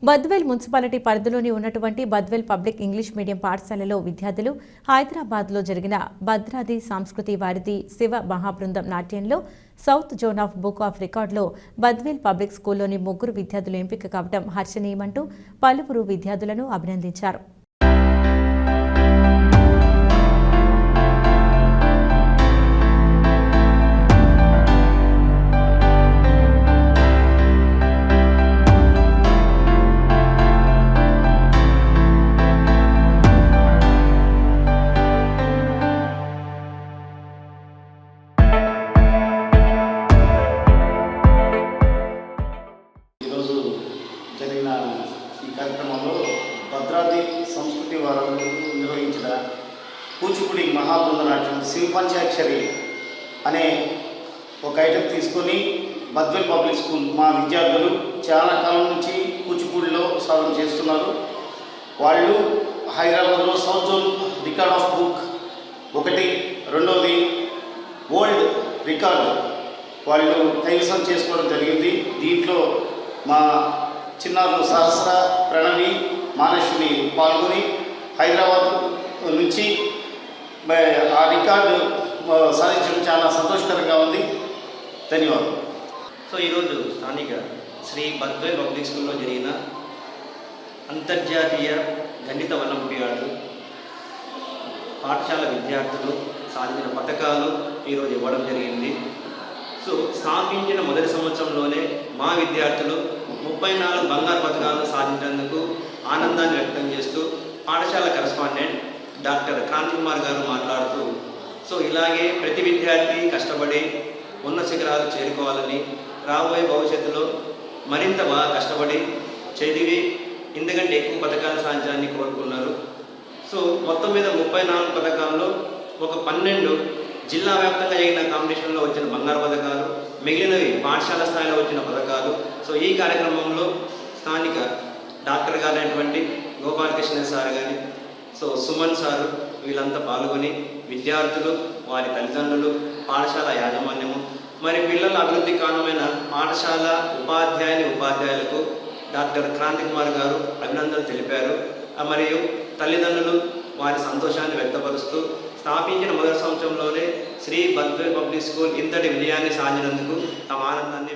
Badvel municipality పరిధిలోని ఉన్నటువంటి Badvel public English medium పాఠశాలలో విద్యార్థులు హైదరాబాద్లో జరిగిన భద్రాది సంస్కృతి వారిది శివ మహాబృందం నాట్యంలో south zone of book of రికార్డులో బద్వేల్ పబ్లిక్ స్కూల్లోని 3 విద్యార్థులు ఎంపిక కావడం హర్షణీయమంటూ పలువురు విద్యార్థులను అభినందించారు. జరిగిన ఈ కార్యక్రమంలో భద్రాది సంస్కృతి వారు నిర్వహించిన కూచిపూడి మహాబృంద నాట్యం శివపంచాక్షరి అనే ఒక ఐటెం తీసుకొని బద్వేల్ పబ్లిక్ స్కూల్ మా విద్యార్థులు చాలా కాలం నుంచి కూచిపూడిలో సాధన చేస్తున్నారు. వాళ్ళు హైదరాబాద్లో south zone record of book ఒకటి, రెండవది వరల్డ్ రికార్డు వాళ్ళు కైవసం చేసుకోవడం జరిగింది. దీంట్లో మా చిన్నారులు సహస్ర, ప్రణవి, మానసుని పాల్గొని హైదరాబాద్ నుంచి ఆ రికార్డు సాధించడం చాలా సంతోషకరంగా ఉంది. ధన్యవాదాలు. సో ఈరోజు స్థానిక శ్రీ బద్వేల్ పబ్లిక్ స్కూల్లో జరిగిన అంతర్జాతీయ గణిత ఒలింపియాడ్ పాఠశాల విద్యార్థులు సాధించిన పథకాలు ఈరోజు ఇవ్వడం జరిగింది. సో స్థాపించిన మొదటి సంవత్సరంలోనే మా విద్యార్థులు 34 బంగారు పథకాలను సాధించేందుకు ఆనందాన్ని వ్యక్తం చేస్తూ పాఠశాల కరెస్పాండెంట్ డాక్టర్ క్రాంతి కుమార్ గారు మాట్లాడుతూ, సో ఇలాగే ప్రతి విద్యార్థి కష్టపడి ఉన్న శిఖరాలు చేరుకోవాలని, రాబోయే భవిష్యత్తులో మరింత బాగా కష్టపడి చదివి ఎందుకంటే ఎక్కువ పథకాలు సాధించాలని కోరుకున్నారు. సో మొత్తం మీద 34 పథకాల్లో ఒక 12 జిల్లా వ్యాప్తంగా జరిగిన కాంపిటీషన్లో వచ్చిన బంగారు పథకాలు, మిగిలినవి పాఠశాల స్థాయిలో వచ్చిన పథకాలు. సో ఈ కార్యక్రమంలో స్థానిక డాక్టర్ గారైనటువంటి గోపాలకృష్ణ సార్ కానీ, సో సుమన్ సారు వీళ్ళంతా పాల్గొని విద్యార్థులు, వారి తల్లిదండ్రులు, పాఠశాల యాజమాన్యము, మరి పిల్లల అభివృద్ధి కారణమైన పాఠశాల ఉపాధ్యాయులకు డాక్టర్ క్రాంతి కుమార్ గారు అభినందనలు తెలిపారు. మరియు తల్లిదండ్రులు వారి సంతోషాన్ని వ్యక్తపరుస్తూ స్థాపించిన మొదటి సంవత్సరంలోనే శ్రీ బద్వేల్ పబ్లిక్ స్కూల్ ఇంతటి విజయాన్ని సాధించినందుకు తమ ఆనందాన్ని